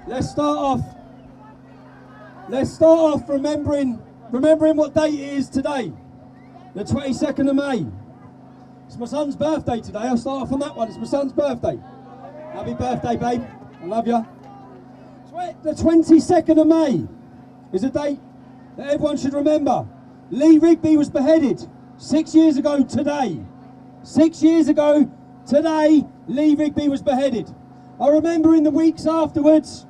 Let's start off remembering what date it is today. The 22nd of May. It's my son's birthday today. I'll start off on that one. It's my son's birthday. Happy birthday, babe. I love you. The 22nd of May is a date that everyone should remember. Lee Rigby was beheaded 6 years ago today. 6 years ago today, Lee Rigby was beheaded. I remember in the weeks afterwards,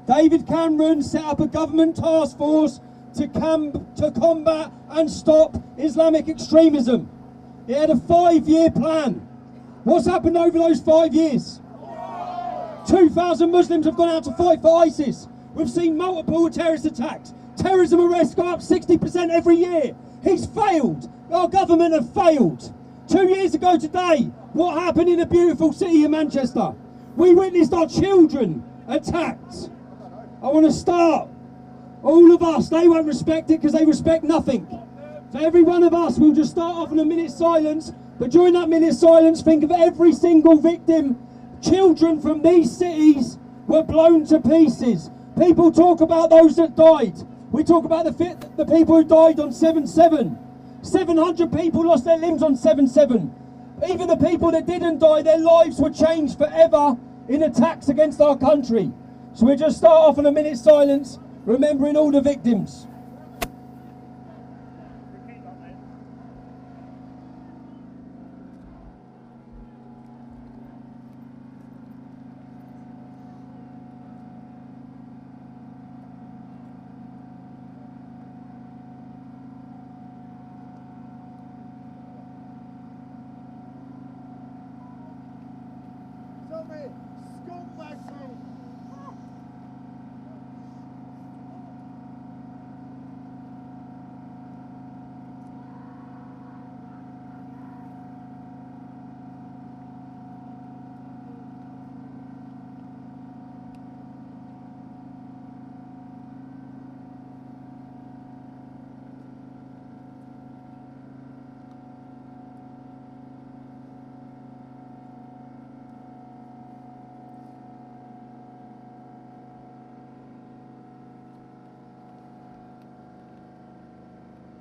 David Cameron set up a government task force to combat and stop Islamic extremism. He had a 5-year plan. What's happened over those 5 years? 2,000 Muslims have gone out to fight for ISIS. We've seen multiple terrorist attacks. Terrorism arrests go up 60% every year. He's failed. Our government have failed. 2 years ago today, what happened in the beautiful city of Manchester? We witnessed our children attacked. I want to start. All of us, they won't respect it because they respect nothing. So every one of us will just start off in a minute's silence, but during that minute's silence, think of every single victim. Children from these cities were blown to pieces. People talk about those that died. We talk about the people who died on 7/7. 700 people lost their limbs on 7/7. Even the people that didn't die, their lives were changed forever in attacks against our country. So we'll just start off in a minute's silence, remembering all the victims.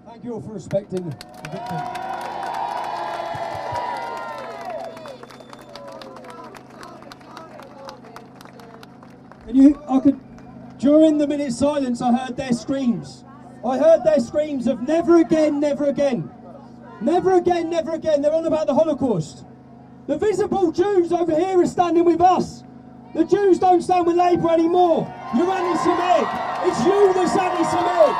Thank you all for respecting the victim. During the minute's silence, I heard their screams. I heard their screams of never again, never again. Never again, never again. They're on about the Holocaust. The visible Jews over here are standing with us. The Jews don't stand with Labour anymore. You're anti-Semitic. It's you that's anti-Semitic.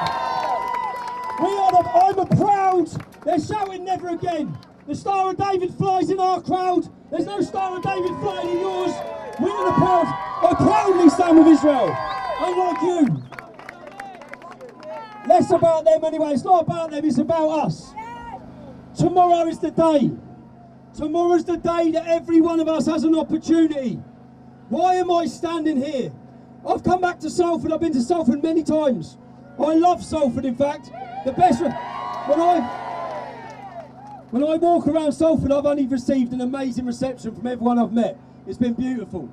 I'm a proud. They're shouting never again. The Star of David flies in our crowd. There's no Star of David flying in yours. We are the proud. I proudly stand with Israel. Unlike you. Less about them anyway. It's not about them, it's about us. Tomorrow is the day. Tomorrow's the day that every one of us has an opportunity. Why am I standing here? I've come back to Salford. I've been to Salford many times. I love Salford, in fact. The best. When I walk around Salford, I've only received an amazing reception from everyone I've met. It's been beautiful.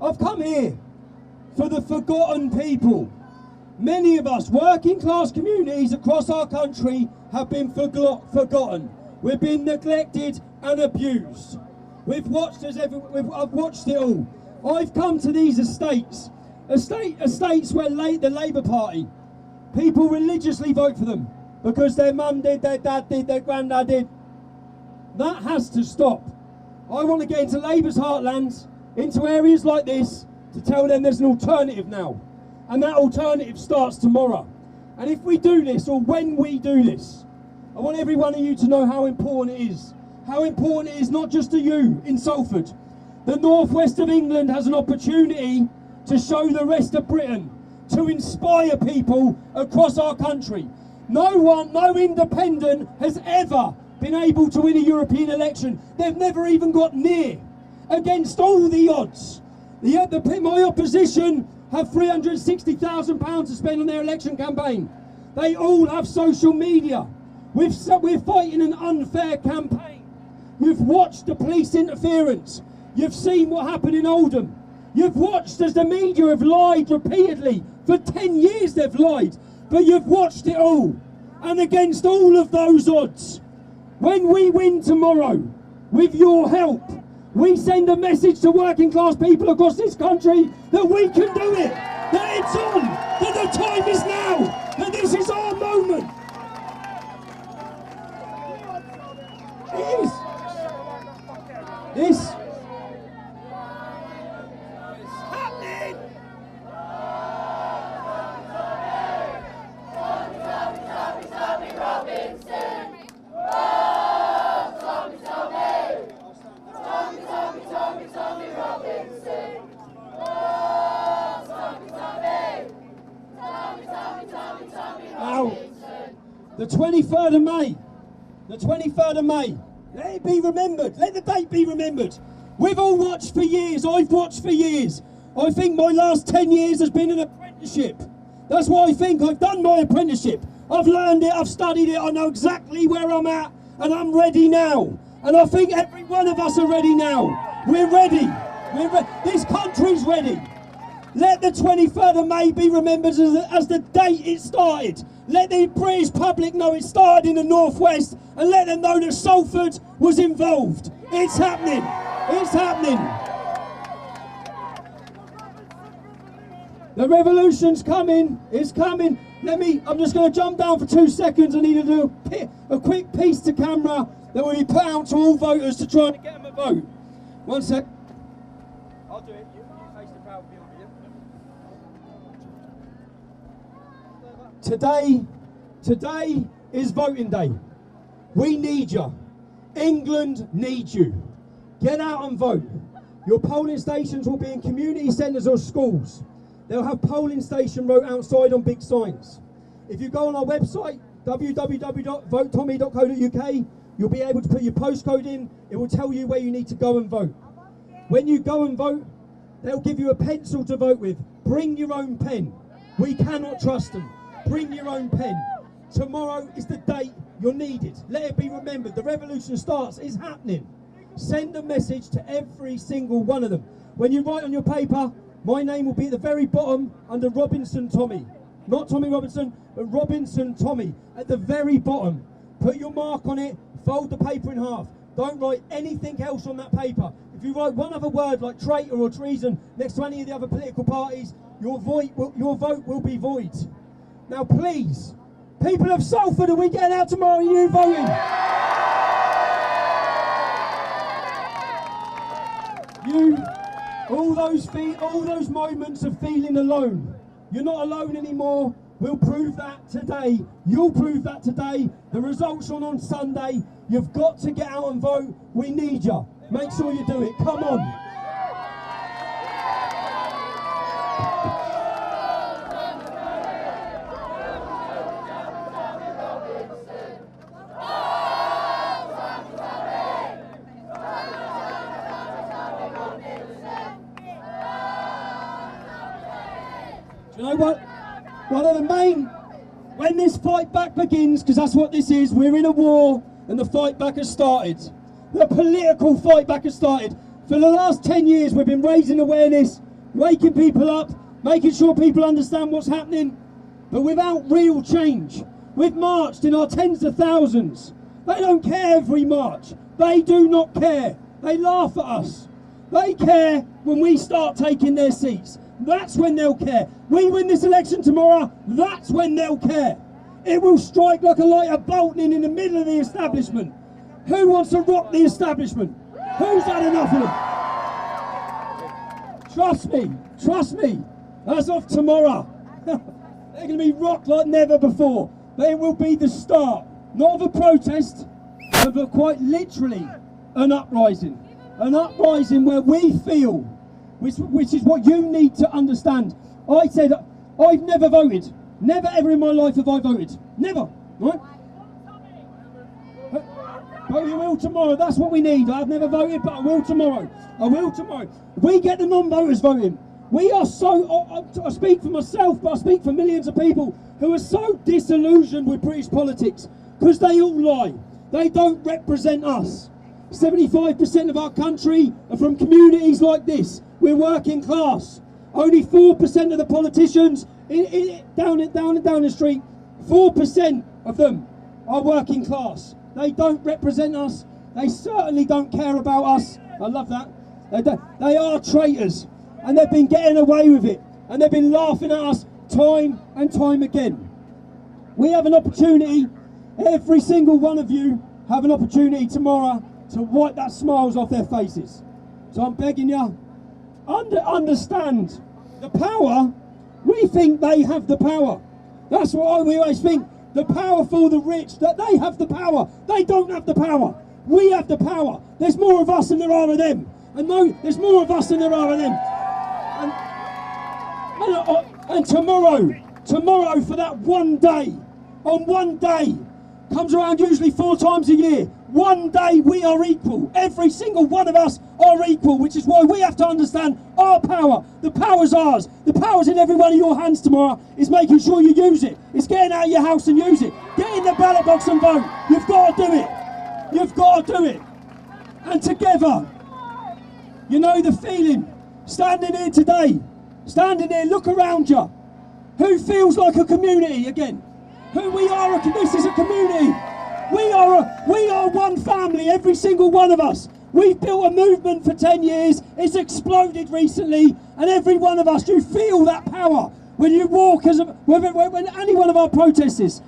I've come here for the forgotten people. Many of us, working class communities across our country, have been forgotten. We've been neglected and abused. I've watched it all. I've come to these estates where the Labour Party, people religiously vote for them because their mum did, their dad did, their granddad did. That has to stop. I want to get into Labour's heartlands, into areas like this, to tell them there's an alternative now. And that alternative starts tomorrow. And if we do this, or when we do this, I want every one of you to know how important it is. How important it is not just to you in Salford. The northwest of England has an opportunity to show the rest of Britain, to inspire people across our country. No independent has ever been able to win a European election. They've never even got near. Against all the odds. My opposition have £360,000 to spend on their election campaign. They all have social media. We're fighting an unfair campaign. You've watched the police interference. You've seen what happened in Oldham. You've watched as the media have lied repeatedly. For 10 years they've lied. But you've watched it all. And against all of those odds, when we win tomorrow, with your help, we send a message to working class people across this country that we can do it, that it's on, that the time is now, that this is our moment. It is. This. It's happening. Now, the 23rd of May, the 23rd of May, let it be remembered, let the date be remembered. We've all watched for years, I've watched for years. I think my last 10 years has been an apprenticeship. That's what I think, I've done my apprenticeship. I've learned it, I've studied it, I know exactly where I'm at, and I'm ready now. And I think every one of us are ready now. We're ready. This country's ready. Let the 23rd of May be remembered as the date it started. Let the British public know it started in the northwest, and let them know that Salford was involved. It's happening. It's happening. The revolution's coming. It's coming. I'm just going to jump down for 2 seconds. I need to do a quick piece to camera that will be put out to all voters to try and get them a vote. 1 sec. I'll do it. You face the crowd behind you. Today is voting day. We need you. England needs you. Get out and vote. Your polling stations will be in community centres or schools. They'll have polling station wrote outside on big signs. If you go on our website, www.votetommy.co.uk, you'll be able to put your postcode in. It will tell you where you need to go and vote. When you go and vote, they'll give you a pencil to vote with. Bring your own pen. We cannot trust them. Bring your own pen. Tomorrow is the date you're needed. Let it be remembered. The revolution starts. It's happening. Send a message to every single one of them. When you write on your paper, my name will be at the very bottom under Robinson Tommy. Not Tommy Robinson, but Robinson Tommy. At the very bottom. Put your mark on it. Fold the paper in half. Don't write anything else on that paper. If you write one other word like traitor or treason next to any of the other political parties, your vote will be void. Now please, people of Salford, are we getting out tomorrow? Are you voting? All those moments of feeling alone. You're not alone anymore. We'll prove that today. You'll prove that today. The results on Sunday. You've got to get out and vote. We need you. Make sure you do it. Come on. Do you know what? One of the main, when this fight back begins, because that's what this is, we're in a war and the fight back has started. The political fight back has started. For the last 10 years we've been raising awareness, waking people up, making sure people understand what's happening, but without real change. We've marched in our tens of thousands. They don't care if we march. They do not care. They laugh at us. They care when we start taking their seats. That's when they'll care. We win this election tomorrow, that's when they'll care. It will strike like a lighter bolting in the middle of the establishment. Who wants to rock the establishment? Who's had enough of them? Trust me, as of tomorrow, they're going to be rocked like never before. But it will be the start, not of a protest, but quite literally an uprising. An uprising where we feel, which is what you need to understand. I said, I've never voted. Never ever in my life have I voted. Never. Right? But you will tomorrow. That's what we need. I've never voted, but I will tomorrow. I will tomorrow. We get the non-voters voting. We are so, I speak for myself, but I speak for millions of people who are so disillusioned with British politics because they all lie. They don't represent us. 75% of our country are from communities like this. We're working class. Only 4% of the politicians down the street, 4% of them are working class. They don't represent us. They certainly don't care about us. I love that. They are traitors, and they've been getting away with it, and they've been laughing at us time and time again. We have an opportunity, every single one of you have an opportunity tomorrow to wipe that smiles off their faces. So I'm begging you, understand the power. We think they have the power. That's what we always think. The powerful, the rich, that they have the power. They don't have the power. We have the power. There's more of us than there are of them. And no, there's more of us than there are of them. And tomorrow for that one day, on one day, comes around usually 4 times a year. One day we are equal. Every single one of us are equal, which is why we have to understand our power. The power's ours. The power's in every one of your hands tomorrow. Is making sure you use it. It's getting out of your house and use it. Get in the ballot box and vote. You've got to do it. You've got to do it. And together, you know the feeling. Standing here today, standing here, look around you. Who feels like a community again? This is a community. We are one family, every single one of us. We've built a movement for 10 years. It's exploded recently, and every one of us, you feel that power when you walk. When any one of our protests,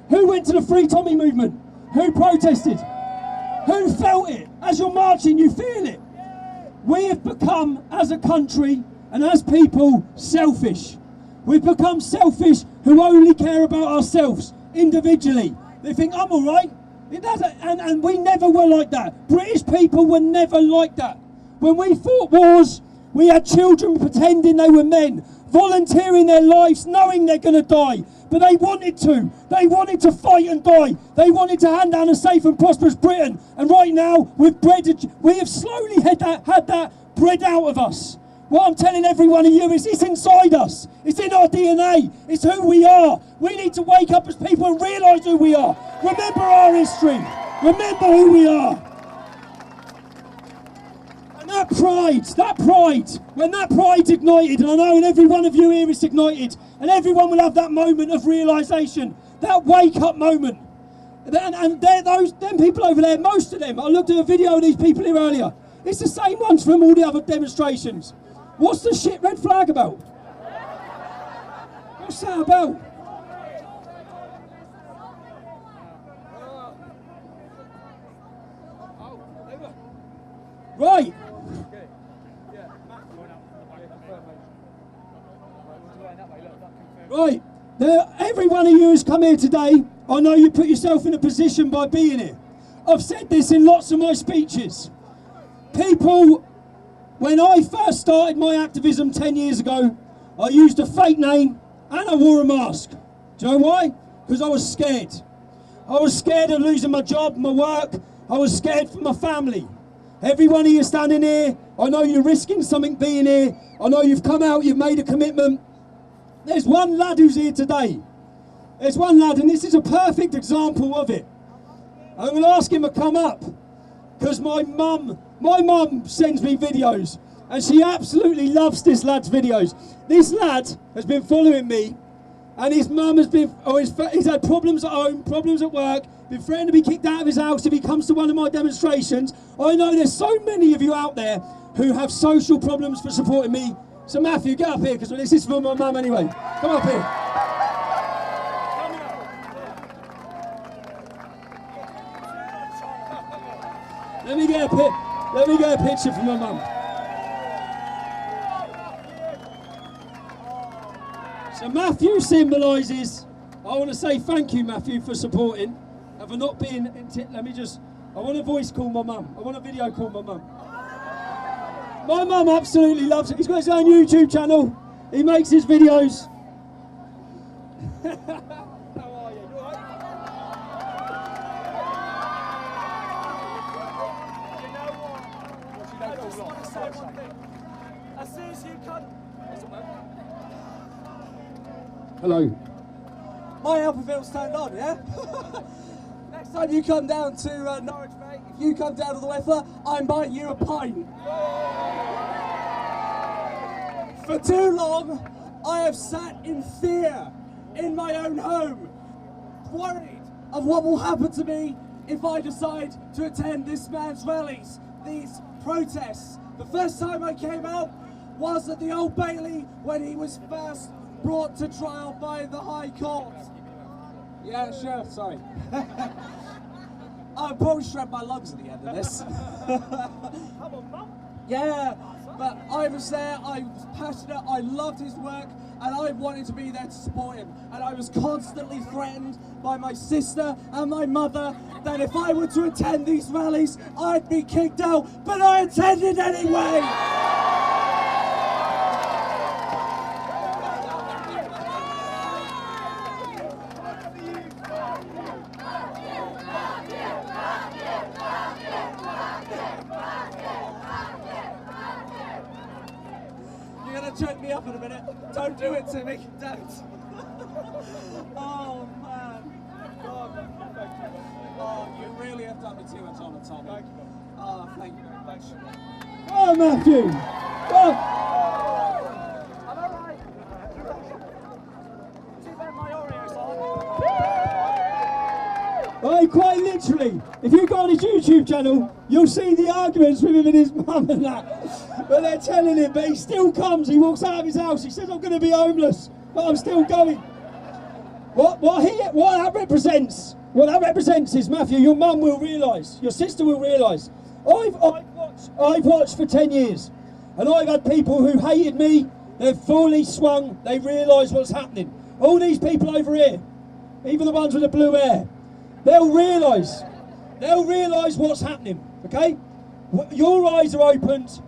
who went to the Free Tommy movement? Who protested? Who felt it? As you're marching, you feel it. We have become, as a country and as people, selfish. We've become selfish who only care about ourselves individually. They think, I'm all right. And we never were like that. British people were never like that. When we fought wars, we had children pretending they were men, volunteering their lives, knowing they're going to die. But they wanted to. They wanted to fight and die. They wanted to hand down a safe and prosperous Britain. And right now, we have slowly had that bred out of us. What I'm telling every one of you is it's inside us. It's in our DNA. It's who we are. We need to wake up as people and realise who we are. Remember our history. Remember who we are. And that pride, when that pride's ignited, and I know in every one of you here it's ignited, and everyone will have that moment of realisation, that wake-up moment. And them people over there, most of them, I looked at a video of these people here earlier, it's the same ones from all the other demonstrations. What's the shit red flag about? What's that about? Right. Right. Now, every one of you who's come here today, I know you put yourself in a position by being here. I've said this in lots of my speeches. People, when I first started my activism 10 years ago, I used a fake name and I wore a mask. Do you know why? Because I was scared. I was scared of losing my job, my work. I was scared for my family. Every one of you standing here, I know you're risking something being here. I know you've come out, you've made a commitment. There's one lad who's here today. There's one lad, and this is a perfect example of it. I'm going to ask him to come up, because my mum sends me videos, and she absolutely loves this lad's videos. This lad has been following me, and his mum has been, he's had problems at home, problems at work, been threatened to be kicked out of his house if he comes to one of my demonstrations. I know there's so many of you out there who have social problems for supporting me. So Matthew, get up here, because this is for my mum anyway. Come up here. Let me get a picture for my mum. So Matthew symbolises, I want to say thank you, Matthew, for supporting and for not being, I want a voice call my mum. I want a video call my mum. My mum absolutely loves it. He's got his own YouTube channel. He makes his videos. How are you? You all right? You know what? I just want to say one thing. As soon as you come... Hello. My help if it'll stand on, yeah? Next time you come down to Norwich Bay, Mate, if you come down to the Wether, I'm buying you a pint. For too long, I have sat in fear in my own home, worried of what will happen to me if I decide to attend this man's rallies, these protests. The first time I came out was at the Old Bailey when he was first brought to trial by the High Court. Yeah, sure, sorry. I'll probably shred my lungs at the end of this. Yeah, but I was there, I was passionate, I loved his work, and I wanted to be there to support him. And I was constantly threatened by my sister and my mother that if I were to attend these rallies, I'd be kicked out, but I attended anyway! You're gonna choke me up in a minute. Don't do it to me. Don't. Oh man. Oh, you really have done me too much honour, Tommy. Thank you. Oh, thank you very much. Oh, Matthew! Oh. I'm alright. Too bad my Oreos on. Well, quite literally, if you go on his YouTube channel, you'll see the arguments with him and his mum and that. But they're telling him, but he still comes. He walks out of his house. He says, "I'm going to be homeless, but I'm still going." What that represents? What that represents is, Matthew, your mum will realise, your sister will realise. I've watched for 10 years, and I've had people who hated me. They've fully swung. They realise what's happening. All these people over here, even the ones with the blue hair, they'll realise what's happening. Okay, your eyes are opened.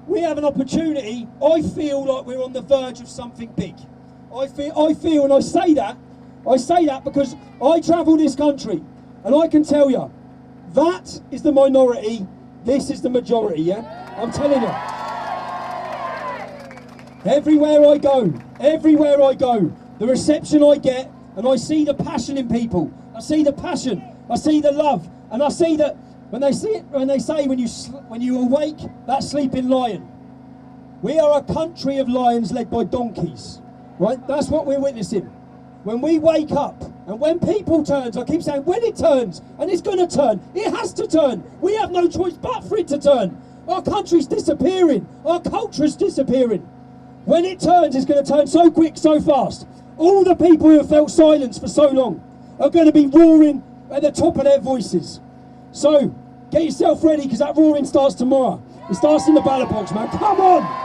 We have an opportunity. I feel like we're on the verge of something big. I feel, and I say that because I travel this country, and I can tell you, that is the minority, this is the majority, yeah? I'm telling you. Everywhere I go, the reception I get, and I see the passion in people. I see the passion, I see the love, and I see that when they say when you awake, that sleeping lion. We are a country of lions led by donkeys, right? That's what we're witnessing. When we wake up, and when people turns, I keep saying, when it turns, and it's going to turn, it has to turn. We have no choice but for it to turn. Our country's disappearing. Our culture's disappearing. When it turns, it's going to turn so quick, so fast. All the people who have felt silence for so long are going to be roaring at the top of their voices. So, get yourself ready, because that roaring starts tomorrow. It starts in the ballot box, man. Come on!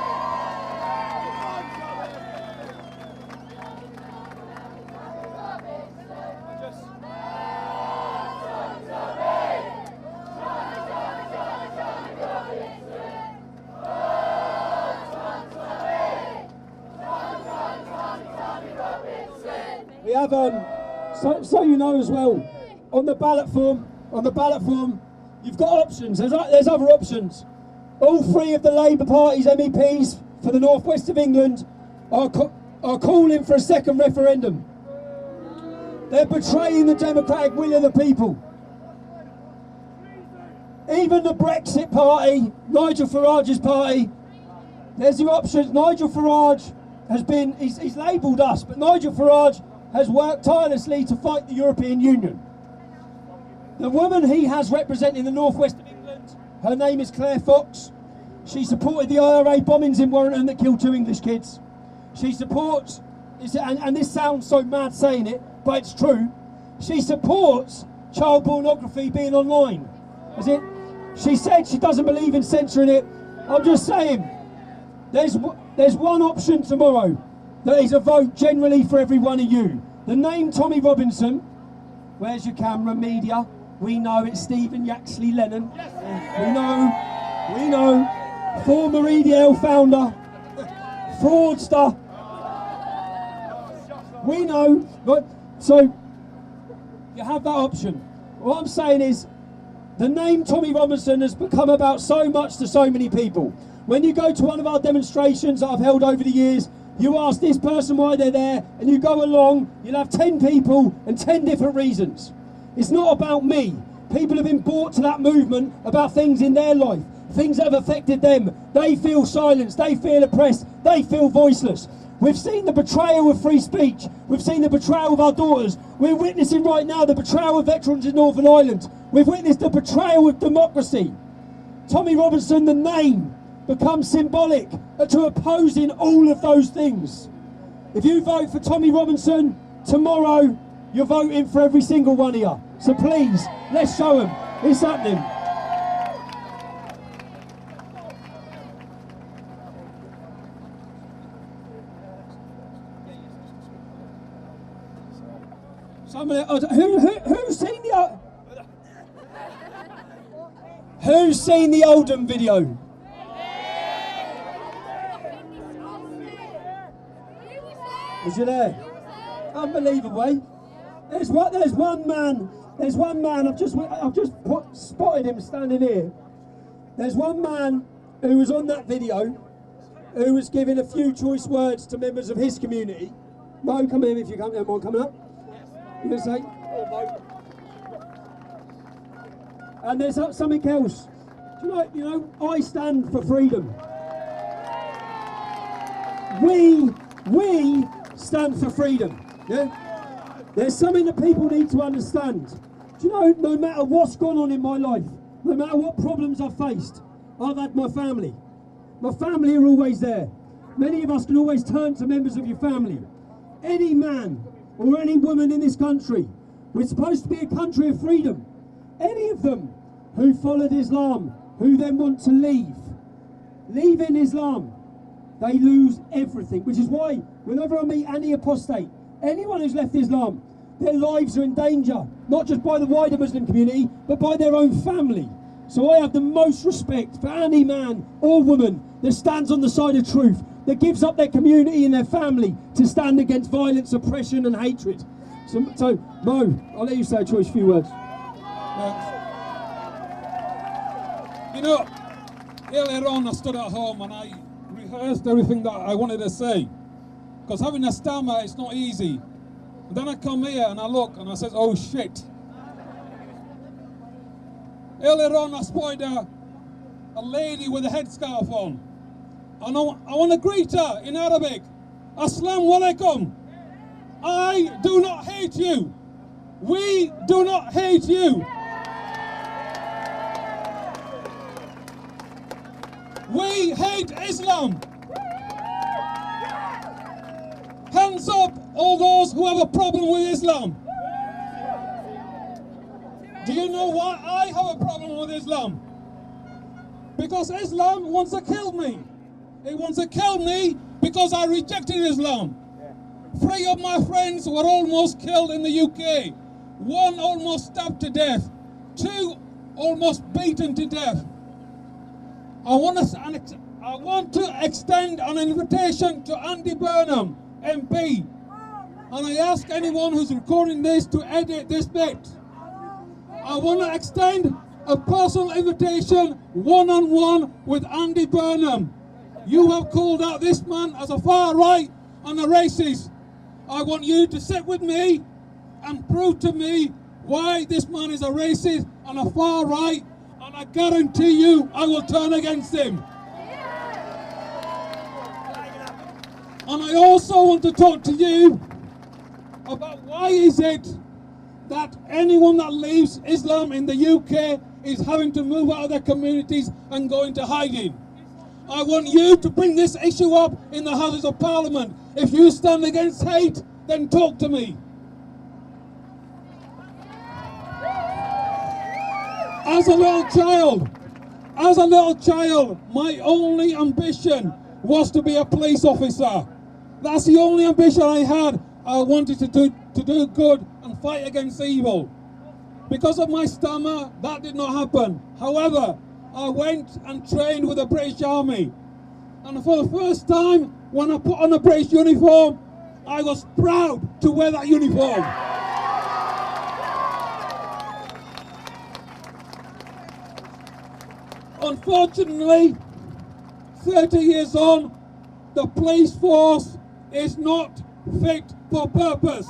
We have, so you know as well, on the ballot form, you've got options. There's other options. All three of the Labour Party's MEPs for the northwest of England are calling for a second referendum. They're betraying the democratic will of the people. Even the Brexit party, Nigel Farage's party, there's the options. Nigel Farage has been, he's labelled us, but Nigel Farage has worked tirelessly to fight the European Union. The woman he has representing the northwest of England, her name is Claire Fox. She supported the IRA bombings in Warrington that killed 2 English kids. She supports, and this sounds so mad saying it, but it's true, she supports child pornography being online. Is it? She said she doesn't believe in censoring it. I'm just saying, there's one option tomorrow that is a vote generally for every one of you. The name Tommy Robinson, where's your camera, media? We know it's Stephen Yaxley Lennon. We know. Former EDL founder, fraudster. We know. But, so, you have that option. What I'm saying is, the name Tommy Robinson has become about so much to so many people. When you go to one of our demonstrations that I've held over the years, you ask this person why they're there, and you go along, you'll have 10 people and 10 different reasons. It's not about me. People have been brought to that movement about things in their life, things that have affected them. They feel silenced, they feel oppressed, they feel voiceless. We've seen the betrayal of free speech. We've seen the betrayal of our daughters. We're witnessing right now the betrayal of veterans in Northern Ireland. We've witnessed the betrayal of democracy. Tommy Robinson, the name, becomes symbolic to opposing all of those things. If you vote for Tommy Robinson tomorrow, you're voting for every single one of you. So please, let's show them it's happening. Who's seen the Oldham video? Was you there? Unbelievable, eh? There's one man. I've just spotted him standing here. There's one man who was on that video, who was giving a few choice words to members of his community. Mo, come in if you don't mind coming up. You gonna say? And there's something else. Do you know, I stand for freedom. We stand for freedom. Yeah? There's something that people need to understand. Do you know, no matter what's gone on in my life, no matter what problems I've faced, I've had my family. My family are always there. Many of us can always turn to members of your family. Any man or any woman in this country, we're supposed to be a country of freedom. Any of them who followed Islam, who then want to leaving Islam, they lose everything, which is why whenever I meet any apostate, anyone who's left Islam, their lives are in danger, not just by the wider Muslim community, but by their own family. So I have the most respect for any man or woman that stands on the side of truth, that gives up their community and their family to stand against violence, oppression and hatred. So Mo, I'll let you say a choice few words. You know, earlier on I stood at home and I rehearsed everything that I wanted to say. Because having a stammer, it's not easy. And then I come here and I look and I said, oh shit. Earlier on I spotted a lady with a headscarf on. And I want to greet her in Arabic. Assalamu alaikum. I do not hate you. We do not hate you. We hate Islam. Hands up, all those who have a problem with Islam. Do you know why I have a problem with Islam? Because Islam wants to kill me. It wants to kill me because I rejected Islam. 3 of my friends were almost killed in the UK. 1 almost stabbed to death. 2 almost beaten to death. I want to extend an invitation to Andy Burnham, MP. And I ask anyone who's recording this to edit this bit. I want to extend a personal invitation one-on-one with Andy Burnham. You have called out this man as a far right and a racist. I want you to sit with me and prove to me why this man is a racist and a far right, and I guarantee you I will turn against him. And I also want to talk to you about why is it that anyone that leaves Islam in the UK is having to move out of their communities and go into hiding. I want you to bring this issue up in the Houses of Parliament. If you stand against hate, then talk to me. As a little child, my only ambition was to be a police officer. That's the only ambition I had. I wanted to do good and fight against evil. Because of my stammer, that did not happen. However, I went and trained with the British Army. And for the first time, when I put on a British uniform, I was proud to wear that uniform. Unfortunately, 30 years on, the police force is not fit for purpose.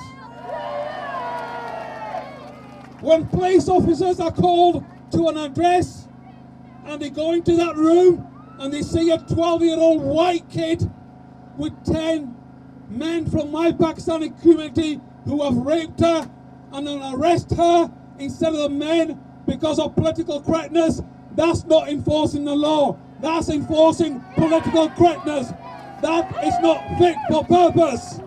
When police officers are called to an address and they go into that room and they see a 12-year-old white kid with 10 men from my Pakistani community who have raped her and then arrest her instead of the men because of political correctness, that's not enforcing the law. That's enforcing political correctness. That is not fit for purpose.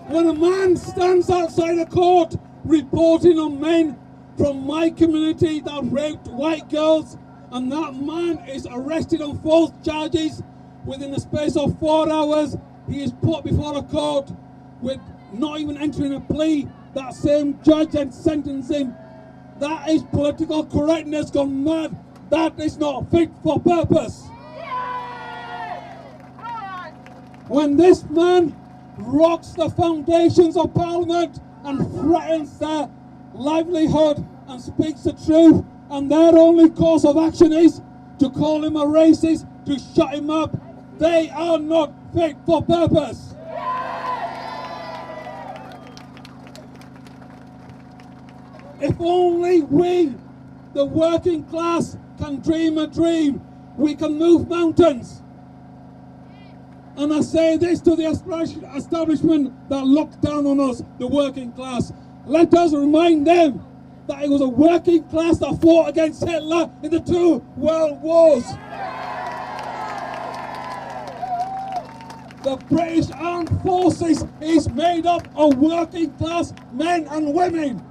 When a man stands outside a court reporting on men from my community that raped white girls, and that man is arrested on false charges, within the space of 4 hours, he is put before a court with not even entering a plea, that same judge and sentence him. That is political correctness gone mad. That is not fit for purpose. When this man rocks the foundations of Parliament and threatens their livelihood and speaks the truth, and their only course of action is to call him a racist, to shut him up, they are not fit for purpose. If only we, the working class, can dream a dream, we can move mountains. And I say this to the establishment that looks down on us, the working class. Let us remind them that it was a working class that fought against Hitler in the 2 world wars. The British Armed Forces is made up of working class men and women.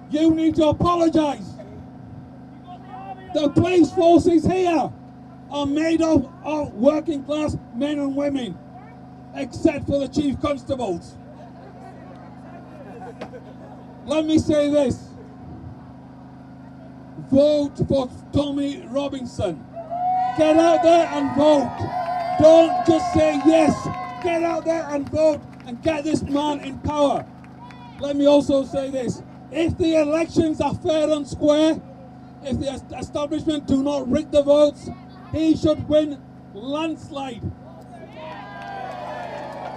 You need to apologise. The police forces here are made up of working class men and women, except for the chief constables. Let me say this. Vote for Tommy Robinson. Get out there and vote. Don't just say yes. Get out there and vote and get this man in power. Let me also say this. If the elections are fair and square, if the establishment do not rig the votes, he should win landslide.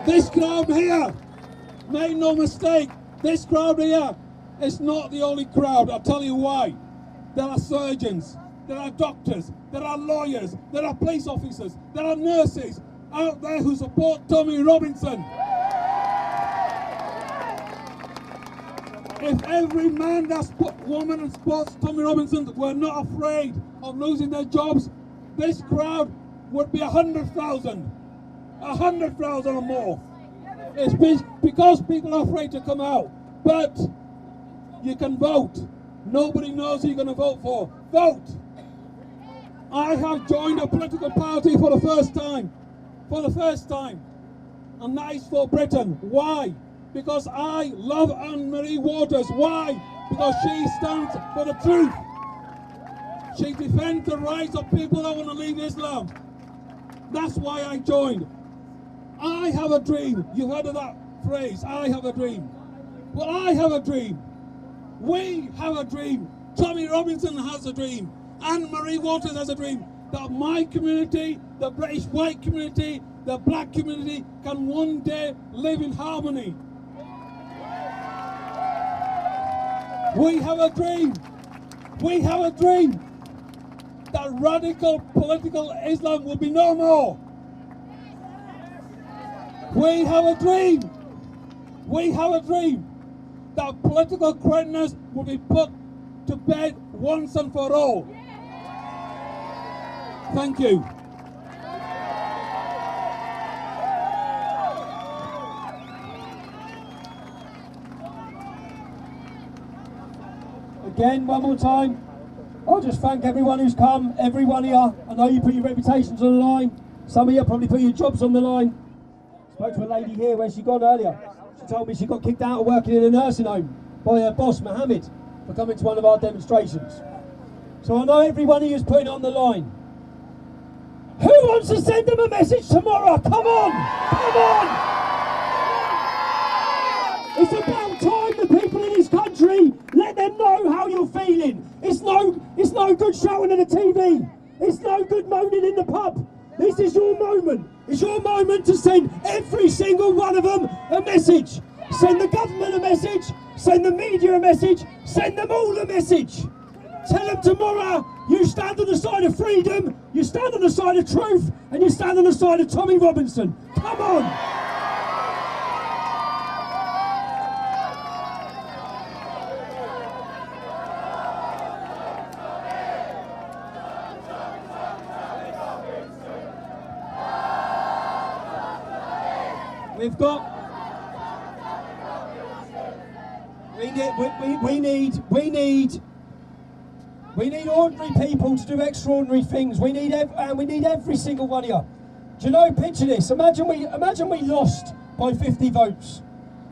This crowd here, make no mistake, this crowd here is not the only crowd. I'll tell you why. There are surgeons, there are doctors, there are lawyers, there are police officers, there are nurses out there who support Tommy Robinson. If every man, woman and supports Tommy Robinson were not afraid of losing their jobs, this crowd would be 100,000. 100,000 or more. It's because people are afraid to come out. But you can vote. Nobody knows who you're going to vote for. Vote! I have joined a political party for the first time. For the first time. And that is for Britain. Why? Because I love Anne-Marie Waters. Why? Because she stands for the truth. She defends the rights of people that want to leave Islam. That's why I joined. I have a dream. You've heard of that phrase, I have a dream. Well, I have a dream. We have a dream. Tommy Robinson has a dream. Anne-Marie Waters has a dream. That my community, the British white community, the black community can one day live in harmony. We have a dream. We have a dream that radical political Islam will be no more. We have a dream. We have a dream that political correctness will be put to bed once and for all. Thank you. Again, one more time, I'll just thank everyone who's come, everyone here. I know you put your reputations on the line. Some of you probably put your jobs on the line. Spoke to a lady here, where's she gone earlier? She told me she got kicked out of working in a nursing home by her boss, Mohammed, for coming to one of our demonstrations. So I know everyone here is putting it on the line. Who wants to send them a message tomorrow? Come on! Come on! It's about time the people in this country let them know how you're feeling. It's no good shouting at the TV. It's no good moaning in the pub. This is your moment. It's your moment to send every single one of them a message. Send the government a message. Send the media a message. Send them all a message. Tell them tomorrow you stand on the side of freedom, you stand on the side of truth, and you stand on the side of Tommy Robinson. Come on. We need ordinary people to do extraordinary things. We need every single one of you. Do you know, picture this, imagine we lost by 50 votes,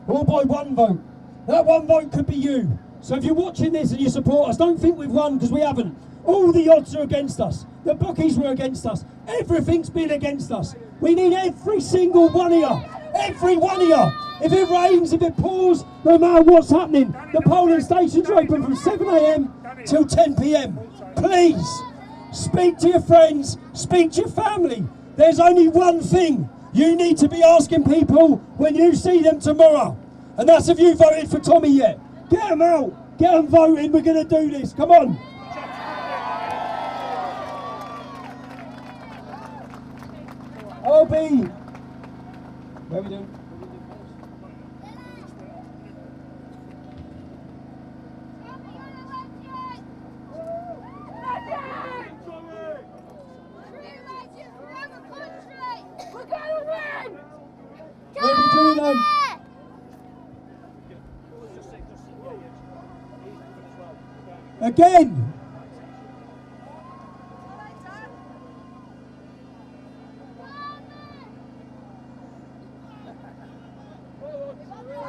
or by 1 vote. That 1 vote could be you. So if you're watching this and you support us, don't think we've won, because we haven't. All the odds are against us. The bookies were against us. Everything's been against us. We need every single one of you. Every one of you. If it rains, if it pours, no matter what's happening, the polling stations are open from 7 a.m. till 10 p.m. Please, speak to your friends, speak to your family. There's only one thing you need to be asking people when you see them tomorrow, and that's if you voted for Tommy yet. Get them out, get them voting, we're going to do this, come on. Where are we doing? Again.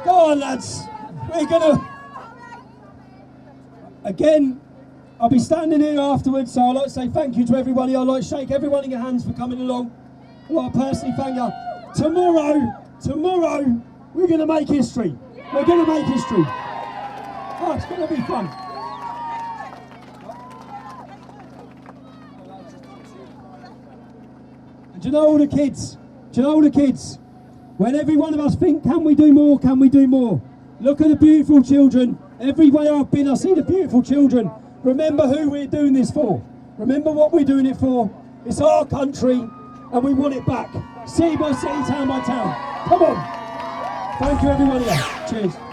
Go on, lads. We're gonna. Again, I'll be standing here afterwards, so I'd like to say thank you to everybody. I'd like to shake everyone in your hands for coming along. I want to personally thank you. Tomorrow, we're going to make history. We're going to make history. Oh, it's going to be fun. And do you know all the kids? When every one of us think, can we do more, can we do more? Look at the beautiful children. Everywhere I've been, I see the beautiful children. Remember who we're doing this for. Remember what we're doing it for. It's our country, and we want it back. City by city, town by town. Come on. Thank you, everybody. Cheers.